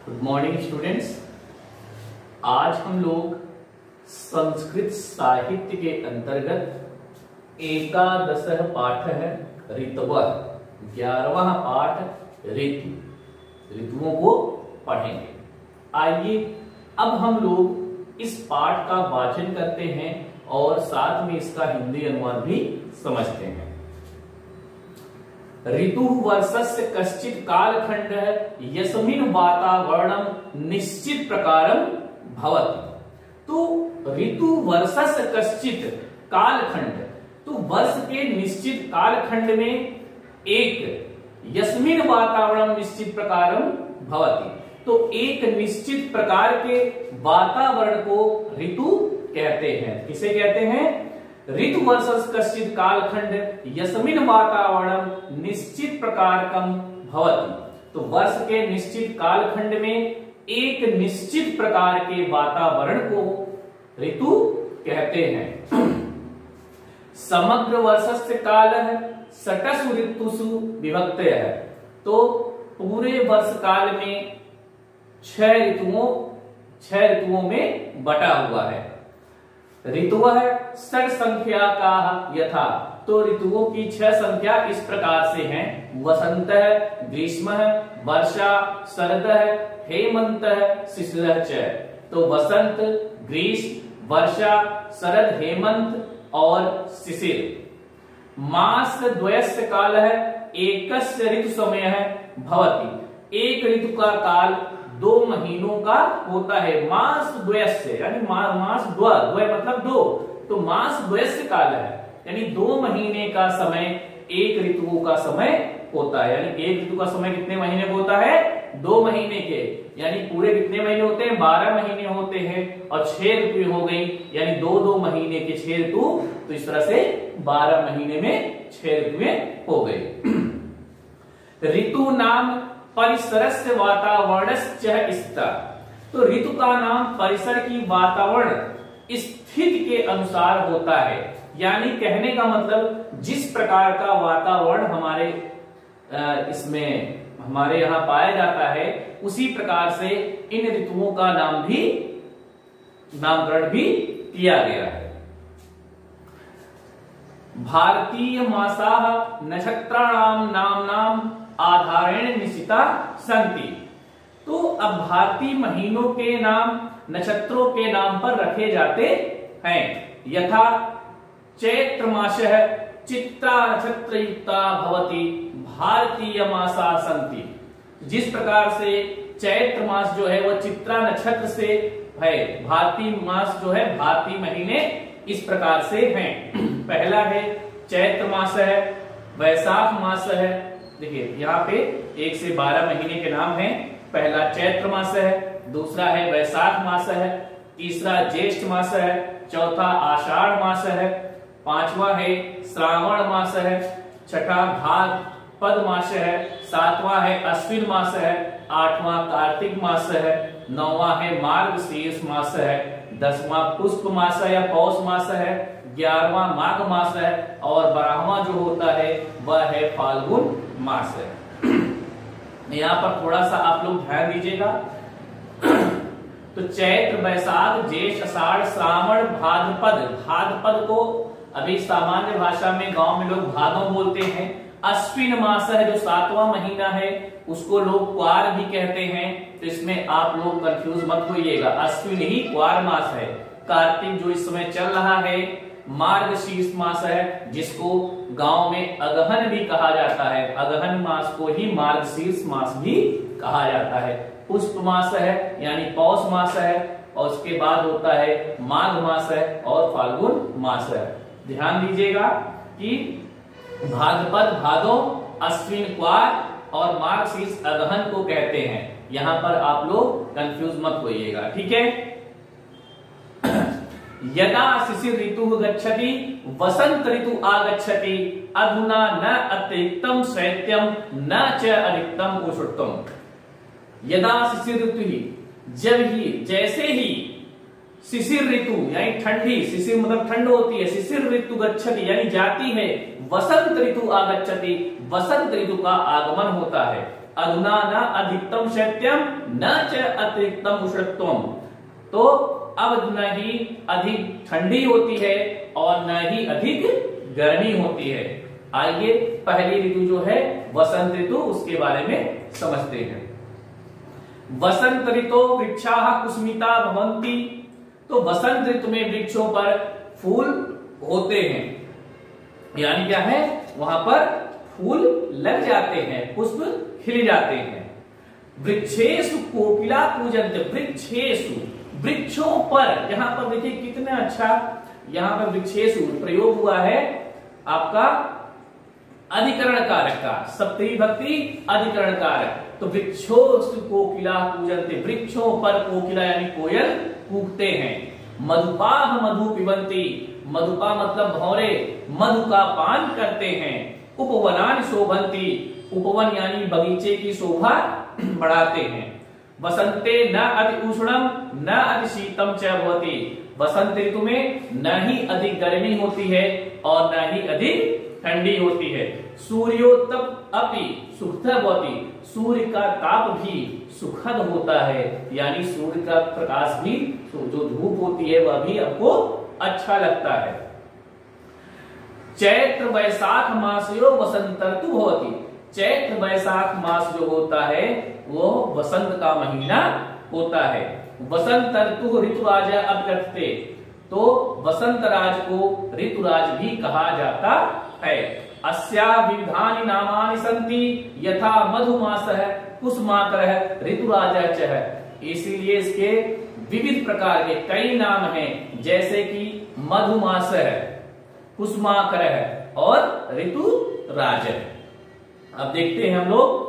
Good morning students. आज हम लोग संस्कृत साहित्य के अंतर्गत एकादश पाठ है ऋतवः, 11वां पाठ ऋतुओं को पढ़ेंगे। आइए अब हम लोग इस पाठ का वाचन करते हैं और साथ में इसका हिंदी अनुवाद भी समझते हैं। ऋतु वर्षस्य कश्चित् कालखंडः यस्मिन् वातावरणं निश्चित प्रकारं भवति। तो ऋतु वर्षस्य कश्चित् कालखंड, तो वर्ष के निश्चित कालखंड में एक यस्मिन् वातावरणं निश्चित प्रकारं भवति, तो एक निश्चित प्रकार के वातावरण को ऋतु कहते हैं। किसे कहते हैं? ऋतु वर्षस्य कश्चित् कालखंड यस्मिन् वातावरणं निश्चित प्रकारकं भवति। तो वर्ष के निश्चित कालखंड में एक निश्चित प्रकार के वातावरण को ऋतु कहते हैं। समग्र वर्षस्य कालः षट्सु ऋतुषु विभक्तयः। तो पूरे वर्ष काल में 6 ऋतुओं में बटा हुआ है। ऋतुवः षट् संख्या का यथा, तो ऋतुओं की 6 संख्या इस प्रकार से हैं। वसंतः, ग्रीष्मः, वर्षा, शरदः, हेमन्तः, शिशिरः च। तो वसंत, ग्रीष्म, वर्षा, शरद, हेमंत और शिशिर। मास द्वयस्य कालः एकस्य ऋतु समयः भवति। एक ऋतु का काल 2 महीनों का होता है। मास द्वयस्य यानी मास द्वय मतलब 2, तो मास द्वयस्य काल है यानी 2 महीने का समय एक ऋतुओं का समय होता है। यानी एक ऋतु का समय कितने महीने का होता है? 2 महीने के। यानी पूरे कितने महीने होते हैं? 12 महीने होते हैं। और 6 ऋतु हो गई यानी 2-2 महीने के 6 ऋतु, तो इस तरह से 12 महीने में 6 ऋतुएं हो गई। ऋतु नाम परिसरस्य वातावरणस्य स्थितः। तो ऋतु का नाम परिसर की वातावरण स्थिति के अनुसार होता है। यानी कहने का मतलब जिस प्रकार का वातावरण हमारे यहाँ पाया जाता है उसी प्रकार से इन ऋतुओं का नामकरण भी किया गया है। भारतीय मासाः नक्षत्राणां नाम्नां आधारेण निश्चिता सन्ति। तो अब भारतीय महीनों के नाम नक्षत्रों के नाम पर रखे जाते हैं। यथा चैत्र मासः चित्रा नक्षत्रयुक्ता भवति भारतीय मासा सन्ति। जिस प्रकार से चैत्र मास जो है वह चित्रा नक्षत्र से है, भारतीय मास जो है भारतीय महीने इस प्रकार से हैं। पहला है चैत्र मास है, वैशाख मास है। देखिए यहाँ पे 1 से 12 महीने के नाम हैं। पहला चैत्र मास है, दूसरा है वैशाख मास है, तीसरा ज्येष्ठ मास है, चौथा आषाढ़ मास है, 5वां है श्रावण मास है, 6ठा भाद्रपद मास है, 7वां है अश्विन मास है, 8वां कार्तिक मास है, 9वां है मार्गशीर्ष मास है, 10वां पुष्प मास है या पौष मास है, 11वां माघ मास है और 12वां जो होता है वह है फाल्गुन मास है। यहाँ पर थोड़ा सा आप लोग ध्यान दीजिएगा। तो चैत्र, वैशाख, ज्येष्ठ, आषाढ़, श्रावण, भाद्रपद को अभी सामान्य भाषा में गांव में लोग भादों बोलते हैं। अश्विन मास है जो 7वां महीना है, उसको लोग क्वार भी कहते हैं। तो इसमें आप लोग कंफ्यूज मत होइएगा, अश्विन ही क्वार मास है। कार्तिक जो इस समय चल रहा है मार्गशीर्ष मास है, जिसको गांव में अगहन भी कहा जाता है। अगहन मास को ही मार्गशीर्ष मास भी कहा जाता है। पुष्प मास है यानी पौष मास है, और उसके बाद होता है माघ मास है और फाल्गुन मास है। ध्यान दीजिएगा कि भाद्रपद भादो, अश्विन क्वार और मार्गशीर्ष अगहन को कहते हैं। यहां पर आप लोग कंफ्यूज मत होइएगा, ठीक है। यदा शिशिर ऋतु गच्छति वसंत ऋतु आगच्छति अधुना न अतिरिक्तम शैत्यम न च अधिकतम उष्णतम। यदा शिशिर ऋतु ही, जैसे ही शिशिर ऋतु यानी ठंडी, शिशिर मतलब ठंड होती है, शिशिर ऋतु गच्छति यानी जाती है, वसंत ऋतु आगच्छति वसंत ऋतु का आगमन होता है। अधुना न अधिकतम शैत्यम न च अतिरिक्तम उष्णत्वम। तो अब न ही अधिक ठंडी होती है और न ही अधिक गर्मी होती है। आइए पहली ऋतु जो है वसंत ऋतु, उसके बारे में समझते हैं। वसंत ऋतु वृक्षाः कुसुमिता भवन्ति। तो वसंत ऋतु में वृक्षों पर फूल होते हैं, यानी क्या है, वहां पर फूल लग जाते हैं, पुष्प खिल जाते हैं। वृक्षेषु कोकिला कूजन्ते। वृक्षेषु, वृक्षों पर, यहां पर देखिए कितना अच्छा यहां पर वृक्षेषु प्रयोग हुआ है आपका अधिकरण कारक का, सप्तमी विभक्ति अधिकरण कारक। तो वृक्षोषु कोकिला कूजन्ते, वृक्षों पर कोकिला यानी कोयल कूकते हैं। मधुपाः मधु पिबन्ति। मधुपा मतलब भौरे, मधु का पान करते हैं। उपवनानि शोभन्ति। उपवन यानी बगीचे की शोभा बढ़ाते हैं। वसंते न अति उष्णम न अति शीतम च भवति। वसंत ऋतु में न ही अधिक गर्मी होती है और न ही अधिक ठंडी होती है। सूर्योत्तप अपि सुखद भवति। सूर्य का ताप भी सुखद होता है, यानी सूर्य का प्रकाश भी, जो धूप होती है वह भी आपको अच्छा लगता है। चैत्र वैशाख मासयो वसंत ऋतु भवति। चैत्र वैशाख मास जो होता है वो वसंत का महीना होता है। वसंत ऋतु ऋतुराज अपकथते। तो वसंत राज को ऋतुराज भी कहा जाता है। अस्या विविधानि नामानि सन्ति यथा मधुमासः कुसुमाकरः ऋतुराजा च। इसीलिए इसके विविध प्रकार के कई नाम हैं, जैसे कि मधुमास है, कुसुमाकर है और ऋतुराज है। अब देखते हैं हम लोग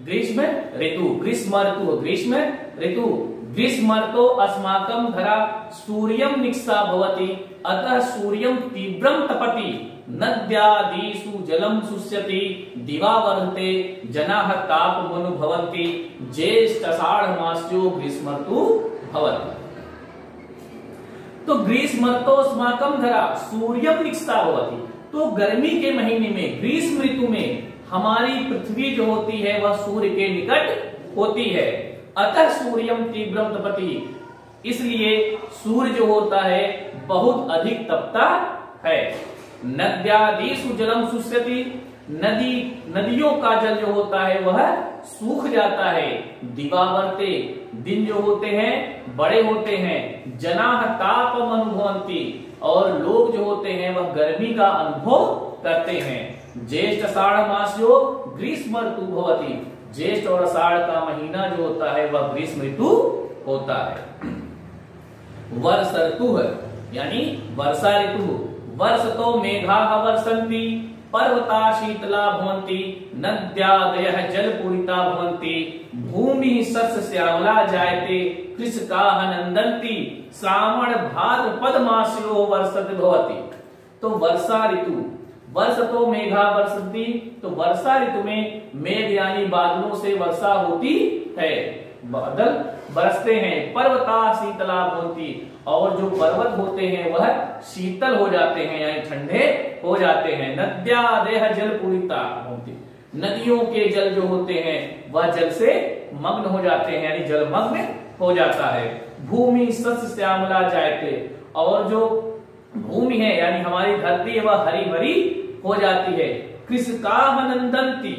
ग्रीष्म ऋतु। ग्रीष्म ऋतु, ग्रीष्म ऋतु। ग्रीष्म ऋतु अस्माकं धरा सूर्यं निक्षा भवति, अतः सूर्यं तीव्रं तपति, नद्यादिषु जलं शुष्यति, दिवा वर्धते, जनाः तापमनुभवन्ति, ज्येष्ठाषाढ़ मास्यो ग्रीष्म ऋतु भवति। तो ग्रीष्म ऋतु अस्माकं धरा सूर्यं निक्षा भवति। तो गर्मी के महीने में, ग्रीष्म ऋतु में हमारी पृथ्वी जो होती है वह सूर्य के निकट होती है। अतः सूर्यम तीव्रम तपति, इसलिए सूर्य जो होता है बहुत अधिक तपता है। नद्यादिषु जलम शुष्यति, नदियों का जल जो होता है वह सूख जाता है। दिवावर्ते, दिन जो होते हैं बड़े होते हैं। जनाः तापम अनुभवन्ति, और लोग जो होते हैं वह गर्मी का अनुभव करते हैं। ज्येष्ठ आषाढ़ मासयो ग्रीष्म ऋतु भवति। ज्येष्ठ और आषाढ़ का महीना जो होता है वह ग्रीष्म ऋतु होता है। वर्ष ऋतु है यानी वर्षा ऋतु। वर्ष तो मेघाः वर्षन्ति, पर्वता शीतला भवन्ति, नद्यादयः जलपूरिता भवन्ति, भूमिः शस्य श्यामला जायते, कृषकाः नन्दन्ति, श्रावण भाद्रपद मासयो वर्षति भवति। तो वर्षा ऋतु, वर्ष तो मेघा वर्षन्ति, तो वर्षा ऋतु में मेघ यानी बादलों से वर्षा होती है, बादल बरसते हैं। पर्वता शीतला भवन्ति, और जो पर्वत होते हैं वह शीतल हो जाते हैं यानी ठंडे हो जाते हैं। नद्यादयः जलपूरिता भवन्ति, नदियों के जल जो होते हैं वह जल से मग्न हो जाते हैं यानी जलमग्न हो जाता है। भूमि शस्य श्यामला जायते, और जो भूमि है यानी हमारी धरती है वह हरी भरी हो जाती है। कृषकाः नन्दन्ति,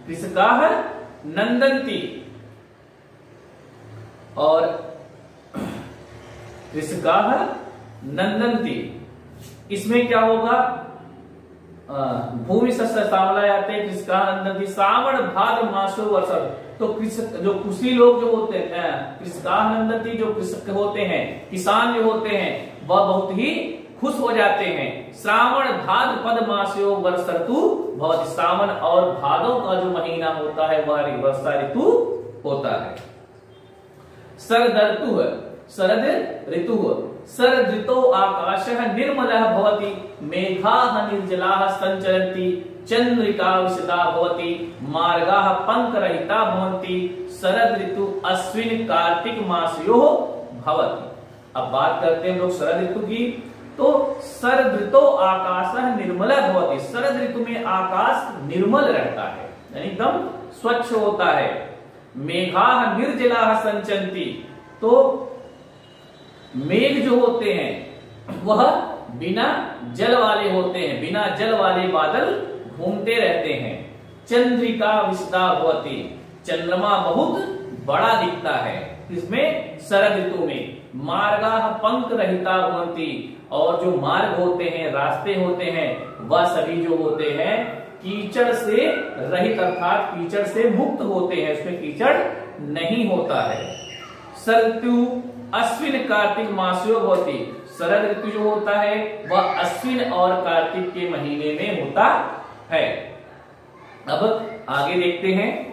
कृषकाः नन्दन्ति, और कृषकाः नन्दन्ति, इसमें क्या होगा, भूमि शस्य श्यामला जाते, कृषकाः नन्दन्ति, श्रावण भाद्र मासो वर्षा। तो कृषक जो कृषि लोग जो होते हैं, कृषकाः नन्दन्ति, जो कृषक होते हैं, किसान जो होते हैं वह बहुत ही खुश हो जाते हैं। श्रावण भाद्रपद मासयो वर्षा ऋतु भवति, श्रावण और भादों का जो महीना होता है वह वर्षा ऋतु होता है। शरद ऋतु है, शरद ऋतु, शरद ऋतौ आकाशः निर्मलः भवति, मेघाः निर्जलाः सञ्चरन्ति, चंद्रिका विशदा भवति, मार्गाः पंकरहिता भवन्ति, शरद ऋतु अश्विन कार्तिक मासयोः भवति। अब बात करते हैं हम लोग शरद ऋतु की। तो शरद ऋतु आकाशः निर्मलः भवति, शरद ऋतु में आकाश निर्मल रहता है यानी एकदम स्वच्छ होता है। मेघाः निर्जलाः संचन्ति, तो मेघ जो होते हैं वह बिना जल वाले होते हैं, बिना जल वाले बादल घूमते रहते हैं। चंद्रिका विशदा भवति, चंद्रमा बहुत बड़ा दिखता है, इसमें शरद ऋतु में। मार्गाः पंख रहिता भवन्ति, और जो मार्ग होते हैं, रास्ते होते हैं, वह सभी जो होते हैं कीचड़ से रहित अर्थात कीचड़ से मुक्त होते हैं, उसमें कीचड़ नहीं होता है। शरद ऋतु अश्विन कार्तिक मासयो भवति, शरद ऋतु जो होता है वह अश्विन और कार्तिक के महीने में होता है। अब आगे देखते हैं।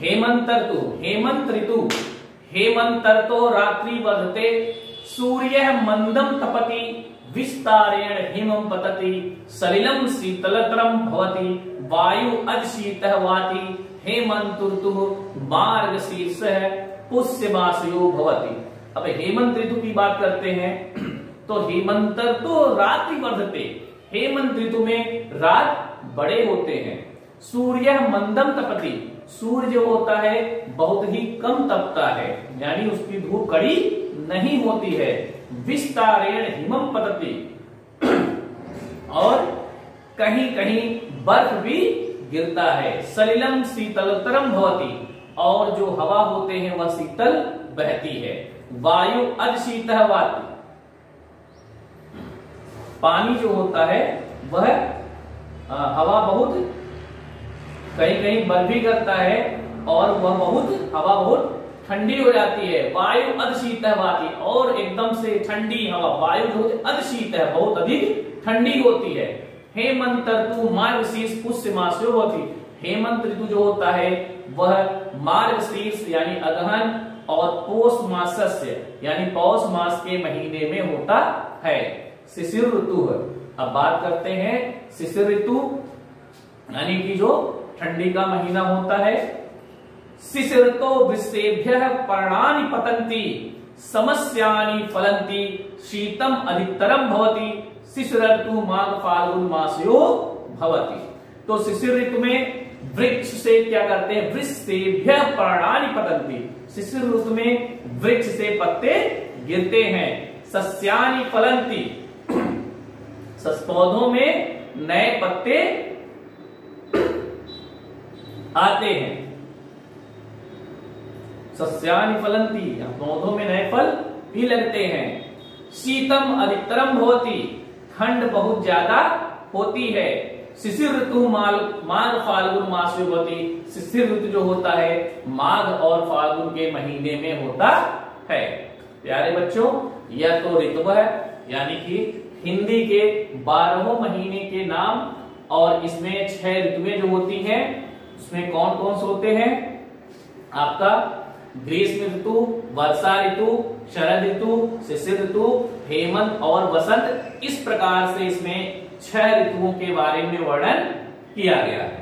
हेमंत ऋतु, हेमंत ऋतु, हेमंतर्तो रात्रि वर्धते, सूर्य मंदम तपति, विस्तारेण हिमं पतति, सलिलं शीतलतरं भवति, वायु अधशीतः वाति, हेमंत ऋतु मार्गशीर्षः पुष्यमासयो भवति। अब हेमंत ऋतु की बात करते हैं तो हेमंतर्तो रात्रि वर्धते, हेमंत ऋतु में रात बड़े होते हैं। सूर्य मंदम तपति, सूर्य जो होता है बहुत ही कम तपता है, यानी उसकी धूप कड़ी नहीं होती है। विस्तारेण हिमं पतति, और कहीं कहीं बर्फ भी गिरता है। सलिलम शीतलतरम भवति, और जो हवा होते हैं वह शीतल बहती है। वायु अधशीतः वाति, पानी जो होता है वह हवा बहुत कहीं कहीं बर्फ भी करता है और वह हवा बहुत ठंडी हो जाती है। वायु अधशीतः वाति, और एकदम से ठंडी हवा, वायु जो अधशीत है बहुत अधिक ठंडी होती है। हेमंत ऋतु मार्गशीर्ष पुष्यमासयो भवति, हेमंत ऋतु जो होता है वह मार्गशीर्ष यानी अगहन और पौष मासस्य यानी पौष मास के महीने में होता है। शिशिर ऋतु है। अब बात करते हैं शिशिर ऋतु यानी कि जो ठंडी का महीना होता है। शिशिरतो वृक्षेभ्यः पर्णानि पतन्ति, समस्यानि फलन्ति, शीतम अधिकतरम भवति, शिशिर ऋतु माघ फाल्गुन मासयो भवति। तो शिशिर ऋतु में वृक्ष से क्या करते हैं, वृक्षेभ्यः पर्णानि पतन्ति, शिशिर ऋतु में वृक्ष से पत्ते गिरते हैं। सस्यानि फलन्ति, पौधों में नए पत्ते आते हैं। सस्यानि फलन्ति, पौधों में नए फल भी लगते हैं। शीतम अधिकतरम भवति, ठंड बहुत ज्यादा होती है। शिशिर ऋतु माघ फाल्गुन मासयो भवति, शिशिर ऋतु जो होता है माघ और फाल्गुन के महीने में होता है। प्यारे बच्चों, यह तो ऋतु है यानी कि हिंदी के 12 महीने के नाम, और इसमें 6 ऋतुएं जो होती हैं उसमें कौन कौन से होते हैं, आपका ग्रीष्म ऋतु, वर्षा ऋतु, शरद ऋतु, शिशिर ऋतु, हेमंत और वसंत। इस प्रकार से इसमें 6 ऋतुओं के बारे में वर्णन किया गया है।